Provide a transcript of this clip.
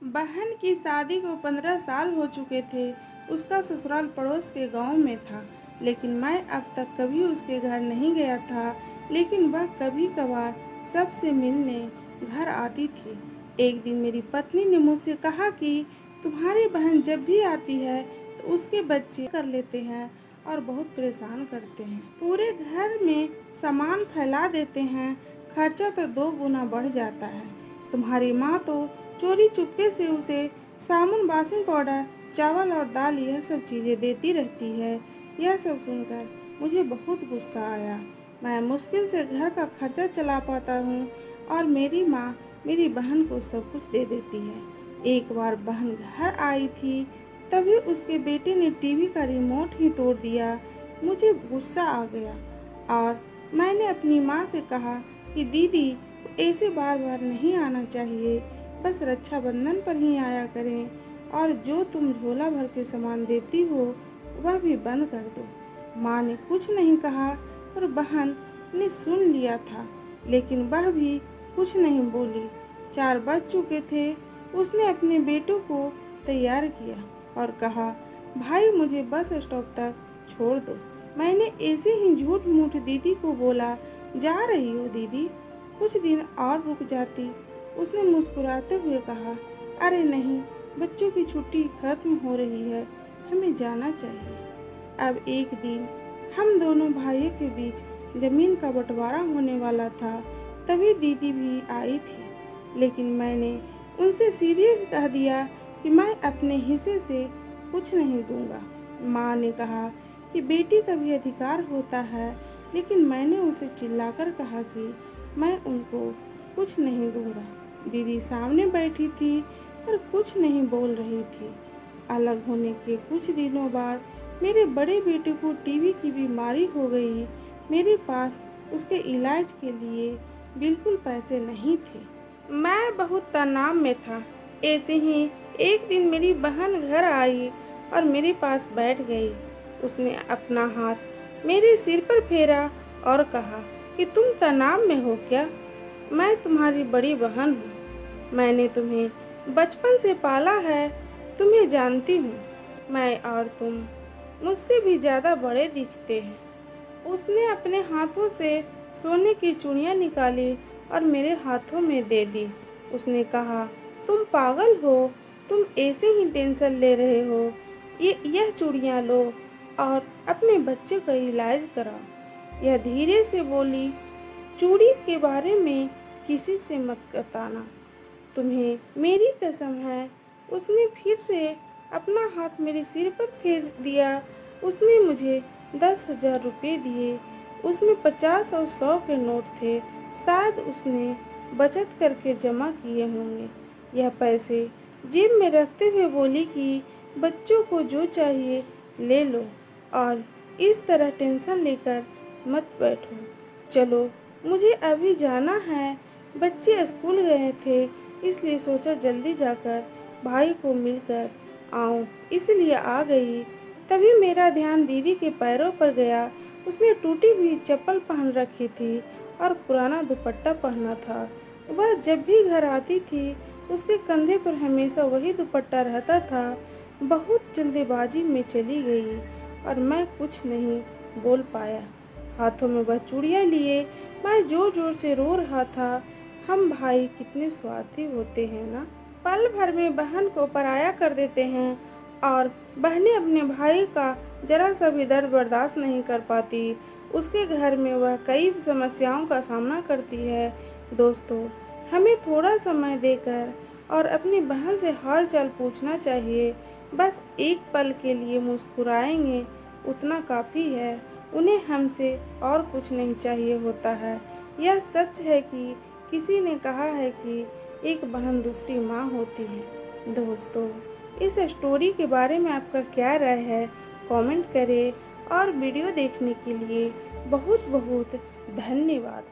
बहन की शादी को 15 साल हो चुके थे। उसका ससुराल पड़ोस के गांव में था, लेकिन मैं अब तक कभी उसके घर नहीं गया था। लेकिन वह कभी कभार सबसे मिलने घर आती थी। एक दिन मेरी पत्नी ने मुझसे कहा कि तुम्हारी बहन जब भी आती है तो उसके बच्चे कर लेते हैं और बहुत परेशान करते हैं। पूरे घर में सामान फैला देते हैं, खर्चा तो 2 गुना बढ़ जाता है। तुम्हारी माँ तो चोरी चुपके से उसे साबुन, वाशिंग पाउडर, चावल और दाल यह सब चीज़ें देती रहती है। यह सब सुनकर मुझे बहुत गुस्सा आया। मैं मुश्किल से घर का खर्चा चला पाता हूँ और मेरी माँ मेरी बहन को सब कुछ दे देती है। एक बार बहन घर आई थी, तभी उसके बेटे ने टीवी का रिमोट ही तोड़ दिया। मुझे गुस्सा आ गया और मैंने अपनी माँ से कहा कि दीदी, ऐसे बार बार नहीं आना चाहिए, बस रक्षाबंधन पर ही आया करें और जो तुम झोला भर के सामान देती हो वह भी बंद कर दो। माँ ने कुछ नहीं कहा और बहन ने सुन लिया था, लेकिन वह भी कुछ नहीं बोली। 4 बज चुके थे। उसने अपने बेटों को तैयार किया और कहा, भाई मुझे बस स्टॉप तक छोड़ दो। मैंने ऐसे ही झूठ मूठ दीदी को बोला, जा रही हो दीदी, कुछ दिन और रुक जाती। उसने मुस्कुराते हुए कहा, अरे नहीं, बच्चों की छुट्टी खत्म हो रही है, हमें जाना चाहिए। अब एक दिन हम दोनों भाइयों के बीच जमीन का बंटवारा होने वाला था। तभी दीदी भी आई थी, लेकिन मैंने उनसे सीधे कह दिया कि मैं अपने हिस्से से कुछ नहीं दूंगा। माँ ने कहा कि बेटी का भी अधिकार होता है, लेकिन मैंने उसे चिल्लाकर कहा कि मैं उनको कुछ नहीं दूंगा। दीदी सामने बैठी थी पर कुछ नहीं बोल रही थी। अलग होने के कुछ दिनों बाद मेरे बड़े बेटे को टीबी की बीमारी हो गई। मेरे पास उसके इलाज के लिए बिल्कुल पैसे नहीं थे। मैं बहुत तनाव में था। ऐसे ही एक दिन मेरी बहन घर आई और मेरे पास बैठ गई। उसने अपना हाथ मेरे सिर पर फेरा और कहा कि तुम तनाव में हो क्या? मैं तुम्हारी बड़ी बहन हूँ। मैंने तुम्हें बचपन से पाला है, तुम्हें जानती हूँ। मैं और तुम मुझसे भी ज़्यादा बड़े दिखते हैं। उसने अपने हाथों से सोने की चूड़ियाँ निकाली और मेरे हाथों में दे दी। उसने कहा, तुम पागल हो, तुम ऐसे ही टेंशन ले रहे हो। यह चूड़ियाँ लो और अपने बच्चे का इलाज कराओ। यह धीरे से बोली, चूड़ी के बारे में किसी से मत बताना, तुम्हें मेरी कसम है। उसने फिर से अपना हाथ मेरे सिर पर फेर दिया। उसने मुझे 10,000 रुपये दिए। उसमें 50 और 100 के नोट थे। शायद उसने बचत करके जमा किए होंगे। यह पैसे जेब में रखते हुए बोली कि बच्चों को जो चाहिए ले लो और इस तरह टेंशन लेकर मत बैठो। चलो, मुझे अभी जाना है। बच्चे स्कूल गए थे, इसलिए सोचा जल्दी जाकर भाई को मिलकर आऊं, इसलिए आ गई। तभी मेरा ध्यान दीदी के पैरों पर गया। उसने टूटी हुई चप्पल पहन रखी थी और पुराना दुपट्टा पहना था। वह जब भी घर आती थी उसके कंधे पर हमेशा वही दुपट्टा रहता था। बहुत जल्दीबाजी में चली गई और मैं कुछ नहीं बोल पाया। हाथों में वह चूड़ियाँ लिए मैं जोर जोर से रो रहा था। हम भाई कितने स्वार्थी होते हैं ना। पल भर में बहन को पराया कर देते हैं और बहनें अपने भाई का जरा सा भी दर्द बर्दाश्त नहीं कर पाती। उसके घर में वह कई समस्याओं का सामना करती है। दोस्तों, हमें थोड़ा समय देकर और अपनी बहन से हाल चाल पूछना चाहिए। बस एक पल के लिए मुस्कुराएंगे, उतना काफ़ी है। उन्हें हमसे और कुछ नहीं चाहिए होता है। यह सच है कि किसी ने कहा है कि एक बहन दूसरी माँ होती है। दोस्तों, इस स्टोरी के बारे में आपका क्या राय है? कमेंट करें और वीडियो देखने के लिए बहुत बहुत धन्यवाद।